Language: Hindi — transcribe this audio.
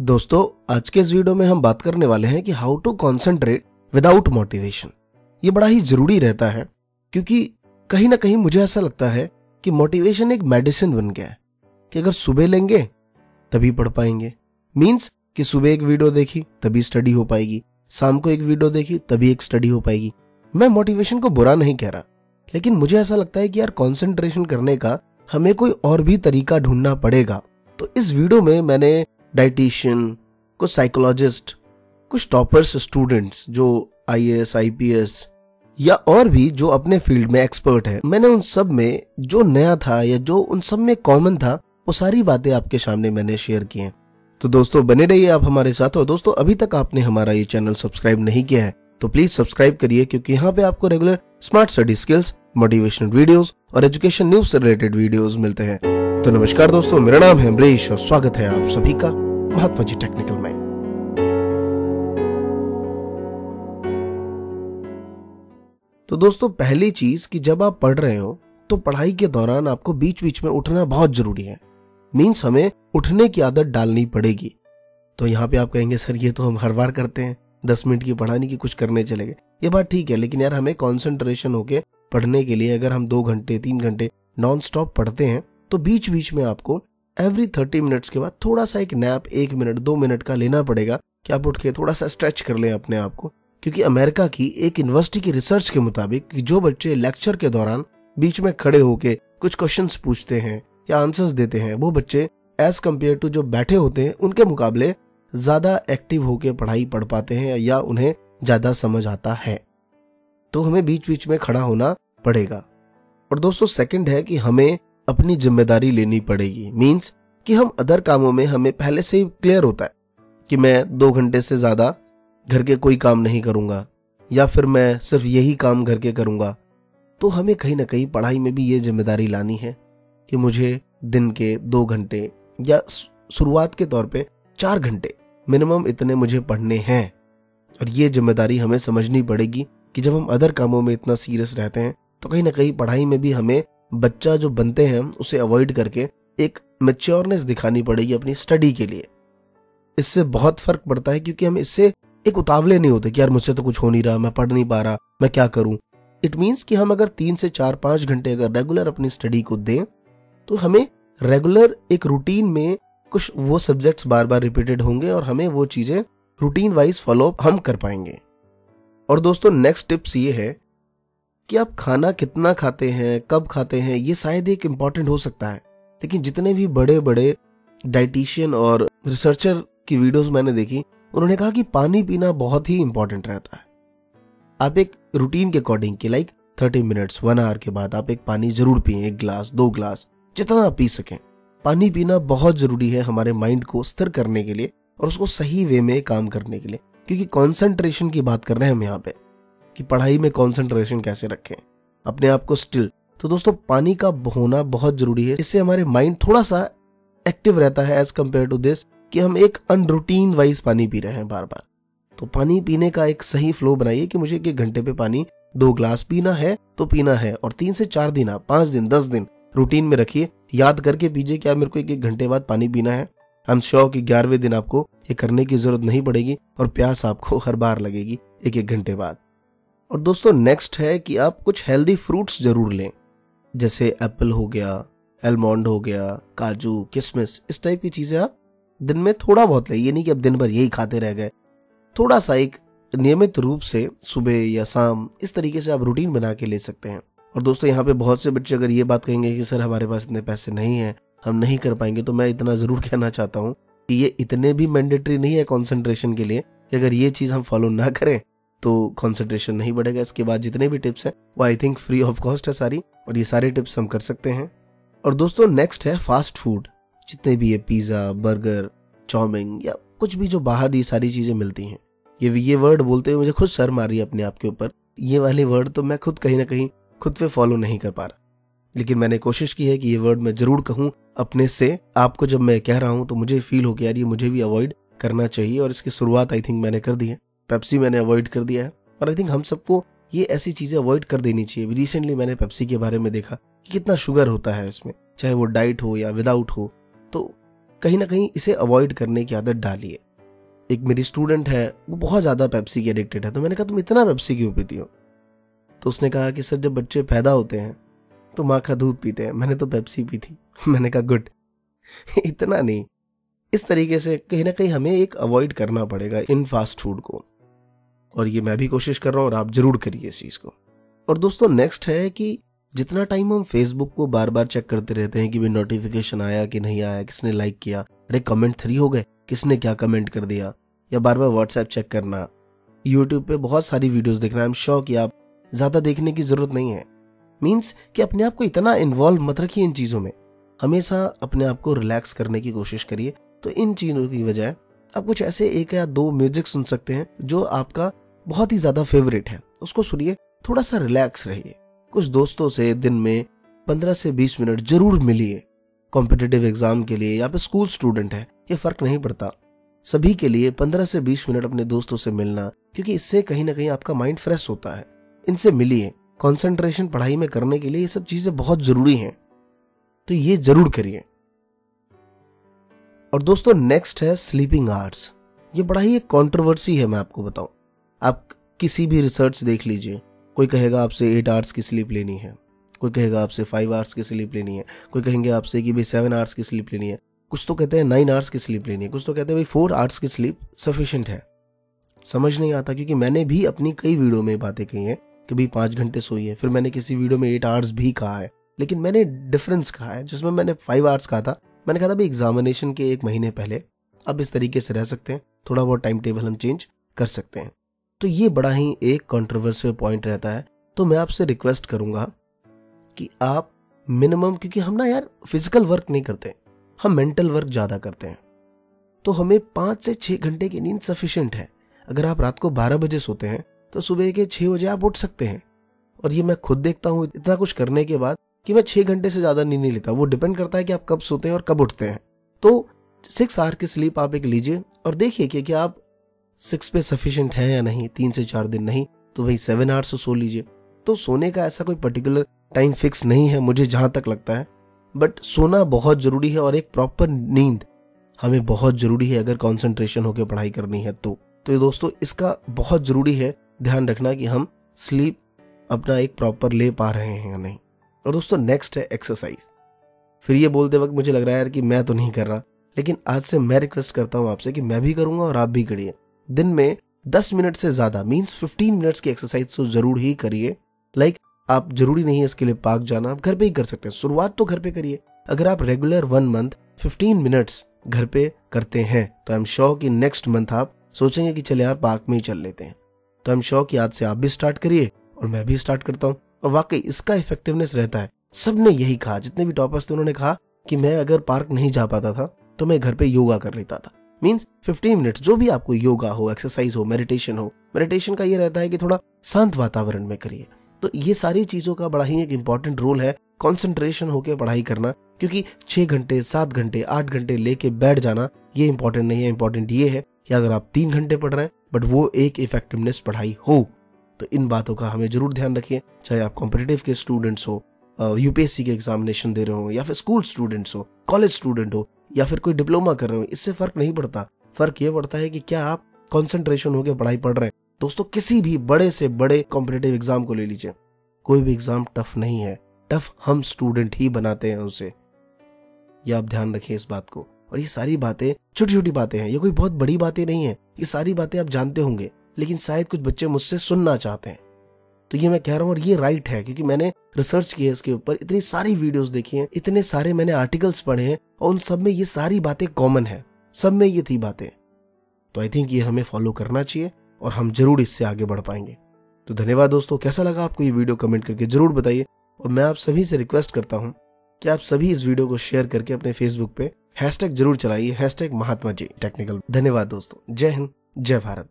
दोस्तों, आज के इस वीडियो में हम बात करने वाले हैं कि how to concentrate without motivation. ये बड़ा ही जरूरी रहता है क्योंकि कहीं ना कहीं मुझे ऐसा लगता है कि मोटिवेशन एक मेडिसिन बन गया है कि अगर सुबह लेंगे तभी पढ़ पाएंगे। मींस कि सुबह एक वीडियो देखी तभी स्टडी हो पाएगी, शाम को एक वीडियो देखी तभी एक स्टडी हो पाएगी। मैं मोटिवेशन को बुरा नहीं कह रहा, लेकिन मुझे ऐसा लगता है कि यार कॉन्सेंट्रेशन करने का हमें कोई और भी तरीका ढूंढना पड़ेगा। तो इस वीडियो में मैंने डाइटिशियन, कुछ साइकोलॉजिस्ट, कुछ टॉपर्स स्टूडेंट्स जो IAS, IPS या और भी जो अपने फील्ड में एक्सपर्ट है, मैंने उन सब में जो नया था या जो उन सब में कॉमन था वो सारी बातें आपके सामने मैंने शेयर की हैं। तो दोस्तों बने रहिए आप हमारे साथ। और दोस्तों अभी तक आपने हमारा ये चैनल सब्सक्राइब नहीं किया है तो प्लीज सब्सक्राइब करिए, क्योंकि यहाँ पे आपको regular smart study skills, motivational videos और एजुकेशन न्यूज से रिलेटेड वीडियोस मिलते हैं। तो नमस्कार दोस्तों, मेरा नाम है अमरीश और स्वागत है आप सभी का महात्मा जी टेक्निकल में। तो दोस्तों पहली चीज कि जब आप पढ़ रहे हो तो पढ़ाई के दौरान आपको बीच बीच में उठना बहुत जरूरी है। मींस हमें उठने की आदत डालनी पड़ेगी। तो यहाँ पे आप कहेंगे सर ये तो हम हर बार करते हैं, 10 मिनट की पढ़ाने की कुछ करने चले गए। ये बात ठीक है, लेकिन यार हमें कॉन्सेंट्रेशन होके पढ़ने के लिए अगर हम 2 घंटे 3 घंटे नॉन स्टॉप पढ़ते हैं तो बीच बीच में आपको एवरी 30 मिनट्स के बाद थोड़ा सा एक नैप 1 मिनट 2 मिनट का लेना पड़ेगा कि आप उठ के थोड़ा सा स्ट्रेच कर लें अपने आप को। क्योंकि अमेरिका की एक यूनिवर्सिटी की रिसर्च के मुताबिक कि जो बच्चे लेक्चर के दौरान बीच में खड़े होके कुछ क्वेश्चंस पूछते हैं या आंसर्स देते हैं, वो बच्चे एज कम्पेयर टू जो बैठे होते हैं उनके मुकाबले ज्यादा एक्टिव होके पढ़ाई पढ़ पाते हैं या उन्हें ज्यादा समझ आता है। तो हमें बीच बीच में खड़ा होना पड़ेगा। और दोस्तों सेकंड है कि हमें अपनी जिम्मेदारी लेनी पड़ेगी। मींस कि हम अदर कामों में हमें पहले से ही क्लियर होता है कि मैं 2 घंटे से ज्यादा घर के कोई काम नहीं करूंगा या फिर मैं सिर्फ यही काम घर के करूंगा। तो हमें कहीं ना कहीं पढ़ाई में भी ये जिम्मेदारी लानी है कि मुझे दिन के 2 घंटे या शुरुआत के तौर पे 4 घंटे मिनिमम इतने मुझे पढ़ने हैं। और ये जिम्मेदारी हमें समझनी पड़ेगी कि जब हम अदर कामों में इतना सीरियस रहते हैं तो कहीं ना कहीं पढ़ाई में भी हमें बच्चा जो बनते हैं उसे अवॉइड करके एक मैच्योरनेस दिखानी पड़ेगी अपनी स्टडी के लिए। इससे बहुत फर्क पड़ता है, क्योंकि हम इससे एक उतावले नहीं होते कि यार मुझसे तो कुछ हो नहीं रहा, मैं पढ़ नहीं पा रहा, मैं क्या करूं। इट मीन्स कि हम अगर 3 से 4-5 घंटे अगर रेगुलर अपनी स्टडी को दें तो हमें रेगुलर एक रूटीन में कुछ वो सब्जेक्ट्स बार बार रिपीटेड होंगे और हमें वो चीजें रूटीन वाइज फॉलो हम कर पाएंगे। और दोस्तों नेक्स्ट टिप्स ये है कि आप खाना कितना खाते हैं, कब खाते हैं, ये शायद एक इंपॉर्टेंट हो सकता है, लेकिन जितने भी बड़े बड़े डाइटिशियन और रिसर्चर की वीडियोस मैंने देखी, उन्होंने कहा कि पानी पीना बहुत ही इंपॉर्टेंट रहता है। आप एक रूटीन के अकॉर्डिंग कि लाइक 30 मिनट्स 1 आवर के बाद आप एक पानी जरूर पिए, 1 गिलास 2 गिलास जितना आप पी सकें। पानी पीना बहुत जरूरी है हमारे माइंड को स्थिर करने के लिए और उसको सही वे में काम करने के लिए, क्योंकि कॉन्सेंट्रेशन की बात कर रहे हैं हम यहाँ पे कि पढ़ाई में कॉन्सेंट्रेशन कैसे रखें, अपने आप को स्टिल। तो दोस्तों पानी का होना बहुत जरूरी है। इससे हमारे माइंड थोड़ा सा एक्टिव रहता है एज कम्पेयर टू दिस कि हम एक अनरूटीन वाइज पानी पी रहे हैं बार बार। तो पानी पीने का एक सही फ्लो बनाइए कि मुझे 1 घंटे पे पानी 2 गिलास पीना है तो पीना है। और 3 से 4 दिन, आप 5 दिन 10 दिन रूटीन में रखिए, याद करके पीजिए कि आप मेरे को 1 घंटे बाद पानी पीना है। आई एम श्योर कि 11वें दिन आपको ये करने की जरूरत नहीं पड़ेगी और प्यास आपको हर बार लगेगी 1 घंटे बाद। और दोस्तों नेक्स्ट है कि आप कुछ हेल्दी फ्रूट्स जरूर लें, जैसे एप्पल हो गया, एलमंड हो गया, काजू, किशमिश, इस टाइप की चीजें आप दिन में थोड़ा बहुत लें। ये नहीं कि आप दिन भर यही खाते रह गए, थोड़ा सा एक नियमित रूप से सुबह या शाम इस तरीके से आप रूटीन बना के ले सकते हैं। और दोस्तों यहाँ पे बहुत से बच्चे अगर ये बात कहेंगे कि सर हमारे पास इतने पैसे नहीं है, हम नहीं कर पाएंगे, तो मैं इतना जरूर कहना चाहता हूँ कि ये इतने भी मैंडेटरी नहीं है कॉन्सेंट्रेशन के लिए कि अगर ये चीज हम फॉलो ना करें तो कॉन्सेंट्रेशन नहीं बढ़ेगा। इसके बाद जितने भी टिप्स हैं वो I think free of cost है सारी, और ये सारे टिप्स हम कर सकते हैं। और दोस्तों नेक्स्ट है फास्ट फूड। जितने भी ये पिज्जा, बर्गर, चाउमीन या कुछ भी जो बाहर ये सारी चीजें मिलती हैं, ये वर्ड बोलते हुए मुझे खुद शर्म आ रही है अपने आप के ऊपर। ये वाले वर्ड तो मैं खुद कहीं ना कहीं खुद पे फॉलो नहीं कर पा रहा, लेकिन मैंने कोशिश की है कि ये वर्ड मैं जरूर कहूं अपने से। आपको जब मैं कह रहा हूं तो मुझे फील हो कि यार ये मुझे भी अवॉइड करना चाहिए, और इसकी शुरुआत आई थिंक मैंने कर दी है। पेप्सी मैंने अवॉइड कर दिया है और आई थिंक हम सबको ये ऐसी चीजें अवॉइड कर देनी चाहिए। रिसेंटली मैंने पेप्सी के बारे में देखा कि कितना शुगर होता है इसमें, चाहे वो डाइट हो या विदाउट हो। तो कहीं ना कहीं इसे अवॉइड करने की आदत डालिए। एक मेरी स्टूडेंट है, वो बहुत ज़्यादा पेप्सी की एडिक्टेड है, तो मैंने कहा तुम इतना पेप्सी क्यों पीती हो? तो उसने कहा कि सर जब बच्चे पैदा होते हैं तो माँ का दूध पीते हैं, मैंने तो पेप्सी पी थी। मैंने कहा गुड। इतना नहीं, इस तरीके से कहीं ना कहीं हमें एक अवॉइड करना पड़ेगा इन फास्ट फूड को, और ये मैं भी कोशिश कर रहा हूँ और आप जरूर करिए इस चीज़ को। और दोस्तों नेक्स्ट है कि जितना टाइम हम फेसबुक को बार बार चेक करते रहते हैं कि भाई नोटिफिकेशन आया कि नहीं आया, किसने लाइक किया, अरे कमेंट 3 हो गए, किसने क्या कमेंट कर दिया, या बार बार व्हाट्सएप चेक करना, यूट्यूब पे बहुत सारी वीडियोस देखना, आई एम श्योर कि आप ज़्यादा देखने की ज़रूरत नहीं है। मीन्स कि अपने आप को इतना इन्वॉल्व मत रखिए इन चीज़ों में, हमेशा अपने आप को रिलैक्स करने की कोशिश करिए। तो इन चीज़ों की बजाय आप कुछ ऐसे 1 या 2 म्यूजिक सुन सकते हैं जो आपका बहुत ही ज़्यादा फेवरेट है, उसको सुनिए, थोड़ा सा रिलैक्स रहिए। कुछ दोस्तों से दिन में 15 से 20 मिनट जरूर मिलिए। कॉम्पिटिटिव एग्जाम के लिए या फिर स्कूल स्टूडेंट है, ये फर्क नहीं पड़ता, सभी के लिए 15 से 20 मिनट अपने दोस्तों से मिलना, क्योंकि इससे कहीं ना कहीं आपका माइंड फ्रेश होता है। इनसे मिलिए, कंसंट्रेशन पढ़ाई में करने के लिए ये सब चीजें बहुत जरूरी हैं, तो ये जरूर करिए। और दोस्तों नेक्स्ट है स्लीपिंग आवर्स। ये बड़ा ही एक कंट्रोवर्सी है, मैं आपको बताऊं। आप किसी भी रिसर्च देख लीजिए, कोई कहेगा आपसे 8 आवर्स की स्लीप लेनी है, कोई कहेगा आपसे 5 आवर्स की स्लीप लेनी है, कोई कहेंगे आपसे कि भाई 7 आवर्स की स्लीप लेनी है, कुछ तो कहते हैं 9 आवर्स की स्लीप लेनी है, कुछ तो कहते हैं भाई 4 आवर्स की स्लीप सफिशिएंट है। समझ नहीं आता, क्योंकि मैंने भी अपनी कई वीडियो में बातें कही हैं कि भाई 5 घंटे सोइए, फिर मैंने किसी वीडियो में 8 आवर्स भी कहा है, लेकिन मैंने डिफरेंस कहा है। जिसमें मैंने 5 आवर्स कहा था, मैंने कहा था भाई एग्जामिनेशन के 1 महीने पहले अब इस तरीके से रह सकते हैं, थोड़ा बहुत टाइम टेबल हम चेंज कर सकते हैं। तो ये बड़ा ही एक कंट्रोवर्शियल पॉइंट रहता है। तो मैं आपसे रिक्वेस्ट करूंगा कि आप मिनिमम, क्योंकि हम ना यार फिजिकल वर्क नहीं करते, हम मेंटल वर्क ज्यादा करते हैं, तो हमें 5 से 6 घंटे की नींद सफिशिएंट है। अगर आप रात को 12 बजे सोते हैं तो सुबह के 6 बजे आप उठ सकते हैं। और ये मैं खुद देखता हूँ इतना कुछ करने के बाद कि मैं 6 घंटे से ज्यादा नींद नहीं लेता। वो डिपेंड करता है कि आप कब सोते हैं और कब उठते हैं। तो 6 आवर की स्लीप आप एक लीजिए और देखिए कि क्या आप 6 पे सफिशिएंट है या नहीं। 3 से 4 दिन नहीं तो भाई 7 आवर्स सो लीजिए। तो सोने का ऐसा कोई पर्टिकुलर टाइम फिक्स नहीं है मुझे जहां तक लगता है, बट सोना बहुत जरूरी है और एक प्रॉपर नींद हमें बहुत जरूरी है अगर कंसंट्रेशन होकर पढ़ाई करनी है। तो ये दोस्तों इसका बहुत जरूरी है ध्यान रखना कि हम स्लीप अपना एक प्रॉपर ले पा रहे हैं या नहीं। और दोस्तों नेक्स्ट है एक्सरसाइज। फिर ये बोलते वक्त मुझे लग रहा है यार कि मैं तो नहीं कर रहा, लेकिन आज से मैं रिक्वेस्ट करता हूं आपसे कि मैं भी करूंगा और आप भी करिए। दिन में 10 मिनट से ज्यादा मींस 15 मिनट्स की एक्सरसाइज तो जरूर ही करिए। आप जरूरी नहीं है इसके लिए पार्क जाना, आप घर पे ही कर सकते हैं। शुरुआत तो घर पे करिए। अगर आप रेगुलर 1 मंथ 15 मिनट्स घर पे करते हैं तो आई एम श्योर कि नेक्स्ट मंथ आप सोचेंगे कि चले यार पार्क में ही चल लेते हैं। तो आई एम श्योर कि आज से आप भी स्टार्ट करिए और मैं भी स्टार्ट करता हूँ। और वाकई इसका इफेक्टिवनेस रहता है। सबने यही कहा, जितने भी टॉपर्स थे उन्होंने कहा कि मैं अगर पार्क नहीं जा पाता था तो मैं घर पे योगा कर लेता था। मींस 15 मिनट्स जो भी आपको योगा हो, एक्सरसाइज हो, मेडिटेशन हो। मेडिटेशन का ये रहता है कि थोड़ा शांत वातावरण में करिए। तो ये सारी चीजों का बड़ा ही एक इंपॉर्टेंट रोल है कंसंट्रेशन होकर पढ़ाई करना, क्योंकि 6 घंटे 7 घंटे 8 घंटे लेके बैठ जाना ये इंपॉर्टेंट नहीं है। इंपॉर्टेंट ये है कि अगर आप 3 घंटे पढ़ रहे हैं बट वो एक इफेक्टिवनेस पढ़ाई हो। तो इन बातों का हमें जरूर ध्यान रखिए, चाहे आप कॉम्पिटिटिव के स्टूडेंट्स हो, यूपीएससी के एग्जामिनेशन दे रहे हो, या फिर स्कूल स्टूडेंट्स हो, कॉलेज स्टूडेंट हो, या फिर कोई डिप्लोमा कर रहे हो। इससे फर्क नहीं पड़ता। फर्क ये पड़ता है कि क्या आप कंसंट्रेशन होकर पढ़ाई पढ़ रहे हैं। दोस्तों किसी भी बड़े से बड़े कॉम्पिटिटिव एग्जाम को ले लीजिए, कोई भी एग्जाम टफ नहीं है। टफ हम स्टूडेंट ही बनाते हैं उसे। ये आप ध्यान रखिए इस बात को। और ये सारी बातें छोटी छोटी बातें हैं, ये कोई बहुत बड़ी बातें नहीं है। ये सारी बातें आप जानते होंगे, लेकिन शायद कुछ बच्चे मुझसे सुनना चाहते हैं। तो ये मैं कह रहा हूं और ये राइट है, क्योंकि मैंने रिसर्च की है इसके ऊपर, इतनी सारी वीडियोस देखी हैं, इतने सारे मैंने आर्टिकल्स पढ़े हैं और उन सब में ये सारी बातें कॉमन है। सब में ये थी बातें। तो आई थिंक ये हमें फॉलो करना चाहिए और हम जरूर इससे आगे बढ़ पाएंगे। तो धन्यवाद दोस्तों। कैसा लगा आपको ये वीडियो कमेंट करके जरूर बताइए। और मैं आप सभी से रिक्वेस्ट करता हूं कि आप सभी इस वीडियो को शेयर करके अपने फेसबुक पे हैशटैग जरूर चलाइए, #महात्मा जी टेक्निकल। धन्यवाद दोस्तों। जय हिंद, जय भारत।